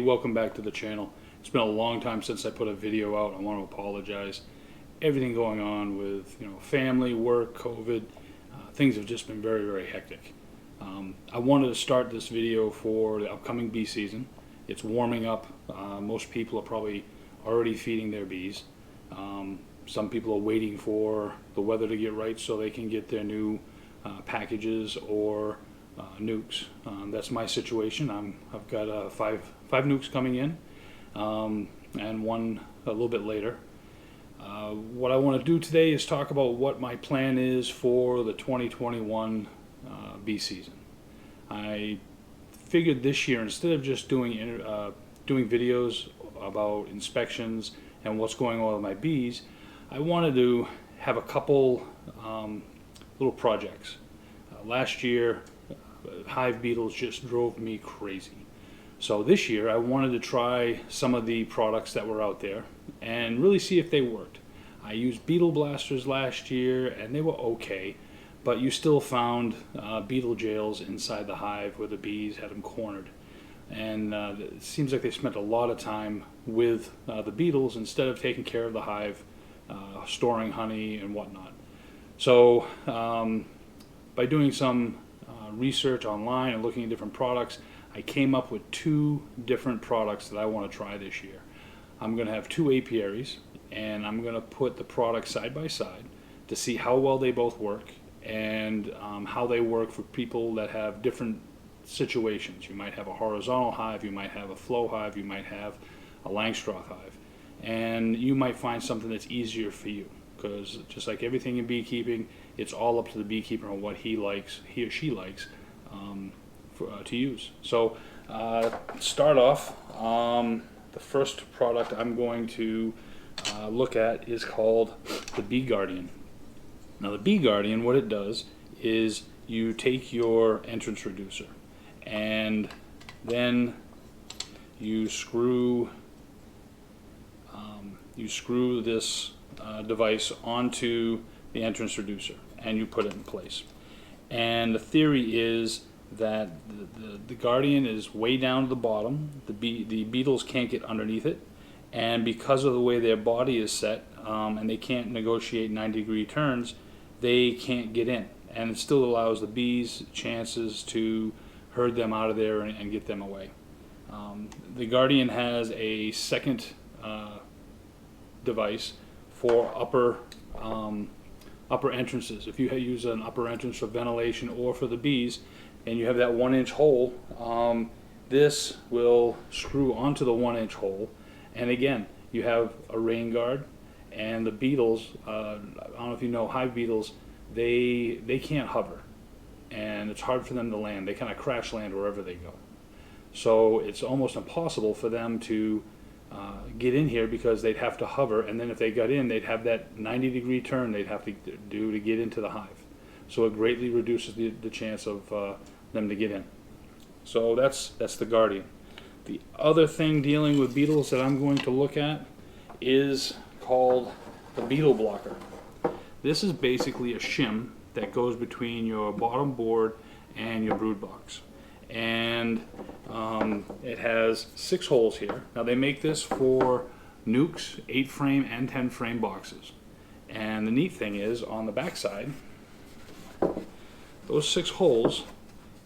welcome back to the channel. It's been a long time since I put a video out. I want to apologize. Everything going on with family, work, COVID, things have just been very, very hectic. I wanted to start this video for the upcoming bee season. It's warming up. Most people are probably already feeding their bees. Some people are waiting for the weather to get right so they can get their new packages or nukes. That's my situation. I've got five nukes coming in, and one a little bit later. What I want to do today is talk about what my plan is for the 2021 bee season. I figured this year, instead of just doing videos about inspections and what's going on with my bees, I wanted to have a couple little projects. Last year, hive beetles just drove me crazy. So this year I wanted to try some of the products that were out there and really see if they worked. I used beetle blasters last year and they were okay, but you still found beetle jails inside the hive where the bees had them cornered. And it seems like they spent a lot of time with the beetles instead of taking care of the hive, storing honey and whatnot. So by doing some research online and looking at different products, I came up with two different products that I want to try this year. I'm going to have two apiaries, and I'm going to put the products side by side to see how well they both work and how they work for people that have different situations. You might have a horizontal hive, you might have a flow hive, you might have a Langstroth hive, and you might find something that's easier for you, because just like everything in beekeeping, it's all up to the beekeeper on what he or she likes to use. So start off, the first product I'm going to look at is called the Bee Guardian. Now the Bee Guardian, what it does is you take your entrance reducer and then you screw this device onto the entrance reducer and you put it in place. And the theory is that the Guardian is way down to the bottom. The beetles can't get underneath it, and because of the way their body is set, and they can't negotiate 90-degree turns, they can't get in, and it still allows the bees chances to herd them out of there and get them away. The Guardian has a second device for upper entrances. If you use an upper entrance for ventilation or for the bees, and you have that 1-inch hole, this will screw onto the 1-inch hole, and again, you have a rain guard. And the beetles, I don't know if you know, hive beetles, they can't hover, and it's hard for them to land. They kind of crash land wherever they go. So it's almost impossible for them to get in here, because they'd have to hover, and then if they got in, they'd have that 90-degree turn they'd have to do to get into the hive. So it greatly reduces the chance of them to get in. So that's the Guardian. The other thing dealing with beetles that I'm going to look at is called the Beetle blocker. This is basically a shim that goes between your bottom board and your brood box, and it has 6 holes here. Now they make this for nukes, 8-frame and 10-frame boxes, and the neat thing is, on the back side, those 6 holes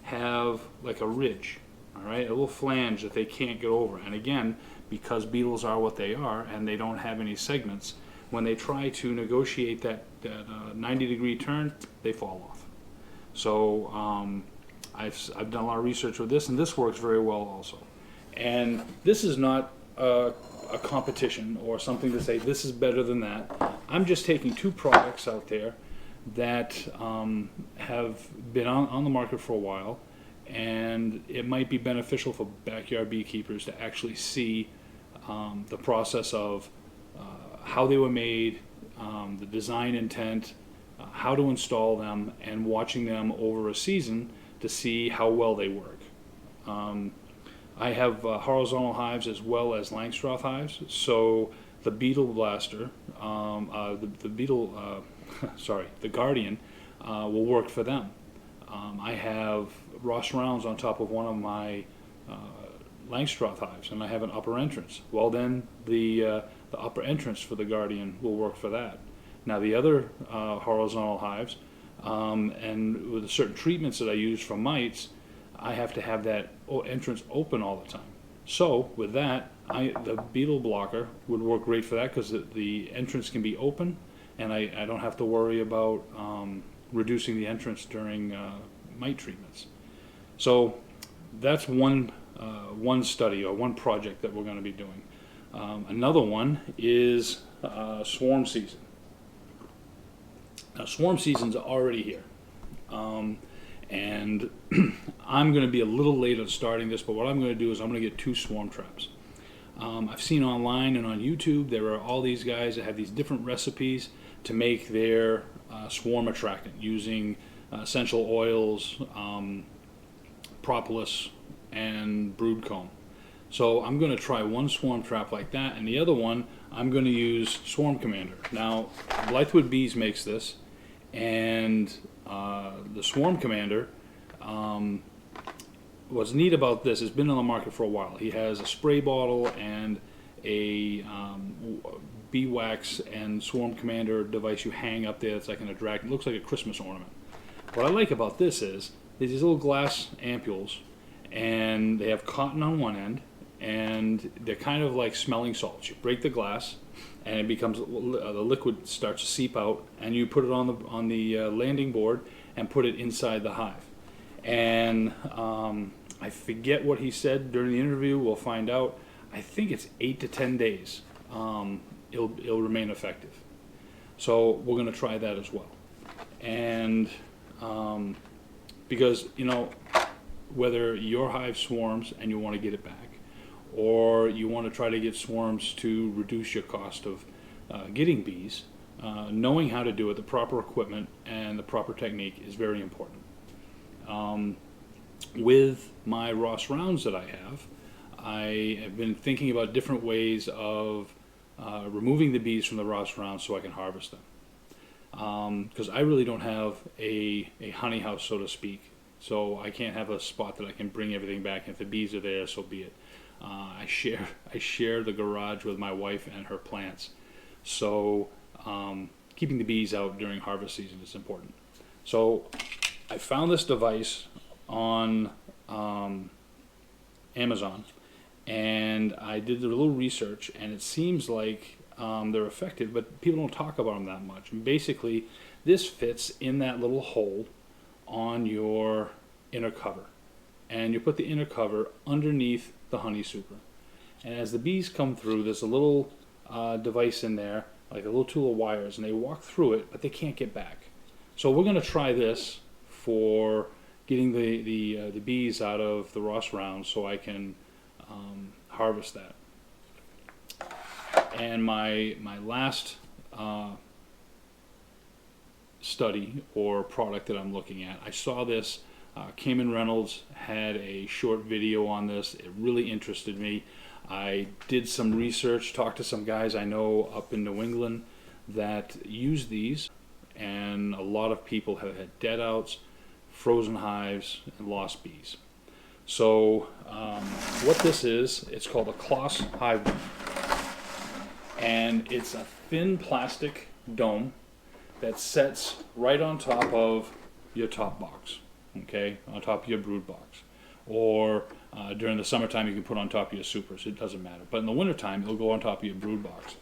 have like a ridge, all right, a little flange that they can't get over. And again, because beetles are what they are and they don't have any segments, when they try to negotiate that 90-degree turn, they fall off. So I've done a lot of research with this, and this works very well also. And this is not a competition or something to say this is better than that. I'm just taking two products out there that have been on the market for a while, and it might be beneficial for backyard beekeepers to actually see the process of how they were made, the design intent, how to install them, and watching them over a season to see how well they work. I have horizontal hives as well as Langstroth hives, so the Beetle blaster, the Guardian, will work for them. I have Ross rounds on top of one of my Langstroth hives, and I have an upper entrance. Well, then the upper entrance for the Guardian will work for that. Now the other horizontal hives, and with certain treatments that I use for mites, I have to have that entrance open all the time. So with that, the Beetle blocker would work great for that, because the entrance can be open, and I don't have to worry about reducing the entrance during mite treatments. So that's one study or one project that we're going to be doing. Another one is swarm season. Now, swarm season's already here, and I'm going to be a little late on starting this, but what I'm going to do is I'm going to get 2 swarm traps. I've seen online and on YouTube there are all these guys that have these different recipes to make their swarm attractant using essential oils, propolis, and brood comb. So I'm going to try one swarm trap like that, and the other one I'm going to use Swarm Commander. Now, Blythewood Bees makes this, and the Swarm Commander, what's neat about this, has been on the market for a while. He has a spray bottle and a bee wax and Swarm Commander device you hang up there. It's like an attract. It looks like a Christmas ornament. What I like about this is there's these little glass ampules, and they have cotton on one end, and they're kind of like smelling salts. You break the glass, and it becomes the liquid starts to seep out, and you put it on the landing board and put it inside the hive. And I forget what he said during the interview. We'll find out. I think it's 8 to 10 days. It'll remain effective. So we're going to try that as well. And because, you know, whether your hive swarms and you want to get it back, or you want to try to get swarms to reduce your cost of getting bees, knowing how to do it, the proper equipment and the proper technique is very important. With my Ross rounds that I have been thinking about different ways of removing the bees from the Ross rounds so I can harvest them. Because I really don't have a honey house, so to speak, so I can't have a spot that I can bring everything back. If the bees are there, so be it. I share the garage with my wife and her plants, so keeping the bees out during harvest season is important. So I found this device on Amazon, and I did a little research, and it seems like they're effective, but people don't talk about them that much. And basically, this fits in that little hole on your inner cover, and you put the inner cover underneath the honey super. And as the bees come through, there's a little device in there, like a little tool of wires, and they walk through it, but they can't get back. So we're going to try this for getting the bees out of the Ross round, so I can harvest that. And my last study or product that I'm looking at, I saw this. Cayman Reynolds had a short video on this. It really interested me. I did some research, talked to some guys I know up in New England that use these, and a lot of people have had dead outs, frozen hives, and lost bees. So what this is, it's called a Kloss Hive Dome. And it's a thin plastic dome that sets right on top of your top box, okay, on top of your brood box. Or during the summertime you can put on top of your supers, it doesn't matter. But in the wintertime it'll go on top of your brood box.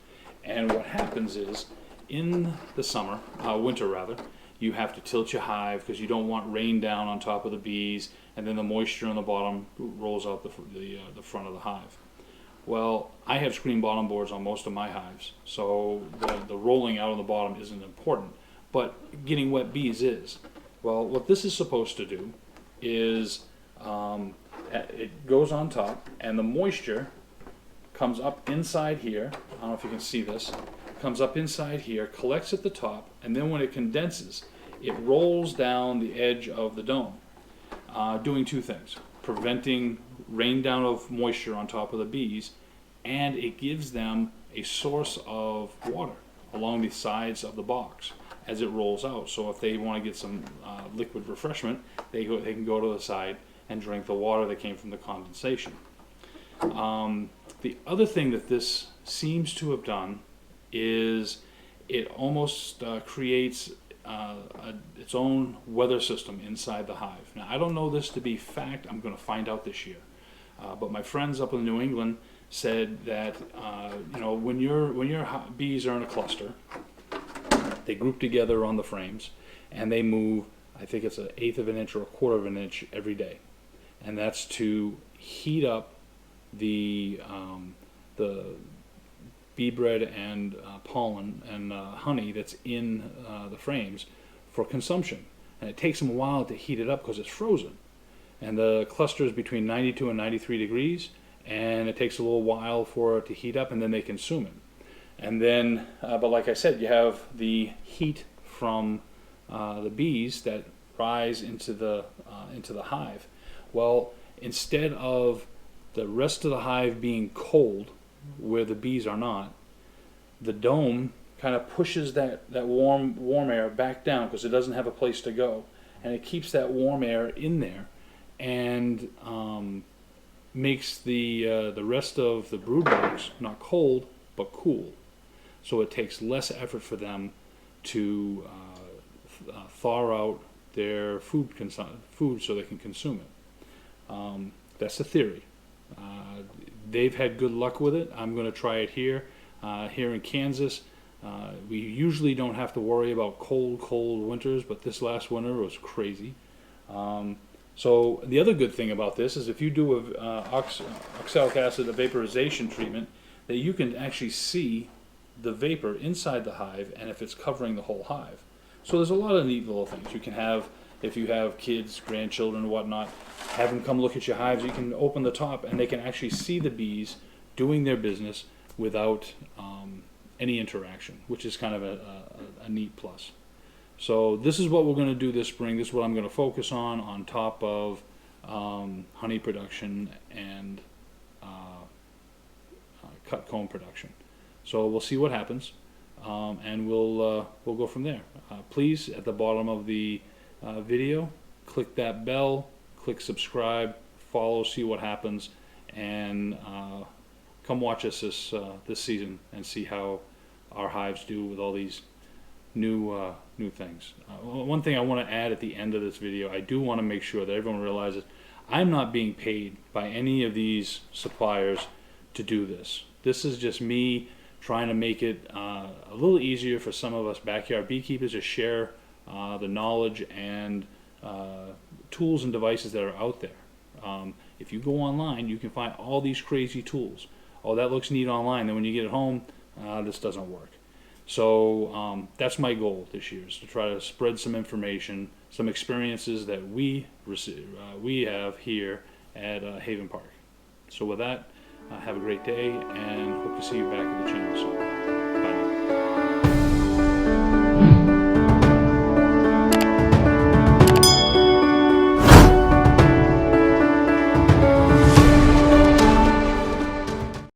And what happens is, in the summer, winter rather, you have to tilt your hive because you don't want rain down on top of the bees, and then the moisture on the bottom rolls out the front of the hive. Well, I have screen bottom boards on most of my hives, so the rolling out on the bottom isn't important, but getting wet bees is. Well, what this is supposed to do is it goes on top, and the moisture comes up inside here. I don't know if you can see this. Comes up inside here, collects at the top, and then when it condenses, it rolls down the edge of the dome, doing two things: preventing rain down of moisture on top of the bees, and it gives them a source of water along the sides of the box as it rolls out. So if they want to get some liquid refreshment, they can go to the side and drink the water that came from the condensation. The other thing that this seems to have done is it almost creates its own weather system inside the hive. Now, I don't know this to be fact. I'm going to find out this year. But my friends up in New England said that when your bees are in a cluster, they group together on the frames, and they move. I think it's an eighth of an inch or a quarter of an inch every day, and that's to heat up the bee bread and pollen and honey that's in the frames for consumption. And it takes them a while to heat it up because it's frozen. And the cluster is between 92 and 93 degrees, and it takes a little while for it to heat up, and then they consume it. And then, but like I said, you have the heat from the bees that rise into the hive. Well, instead of the rest of the hive being cold, where the bees are not, the dome kind of pushes that warm air back down because it doesn't have a place to go, and it keeps that warm air in there, and makes the rest of the brood bugs not cold but cool. So it takes less effort for them to thaw out their food so they can consume it. That's the theory. They've had good luck with it. I'm going to try it here. Here in Kansas, we usually don't have to worry about cold winters, but this last winter was crazy. So the other good thing about this is if you do a oxalic acid vaporization treatment, that you can actually see the vapor inside the hive, and if it's covering the whole hive. So there's a lot of neat little things you can have. If you have kids, grandchildren, whatnot, have them come look at your hives. You can open the top, and they can actually see the bees doing their business without any interaction, which is kind of a neat plus. So this is what we're going to do this spring. This is what I'm going to focus on top of honey production and cut comb production. So we'll see what happens, and we'll go from there. Please, at the bottom of the video, click that bell, click subscribe, follow, see what happens, and come watch us this season and see how our hives do with all these new things. One thing I want to add at the end of this video, I do want to make sure that everyone realizes I'm not being paid by any of these suppliers to do this. This is just me trying to make it a little easier for some of us backyard beekeepers to share the knowledge and tools and devices that are out there. If you go online, you can find all these crazy tools. Oh, that looks neat online. Then when you get it home, this doesn't work. So that's my goal this year, is to try to spread some information, some experiences that we have here at Haven Park. So with that, have a great day, and hope to see you back at the channel soon.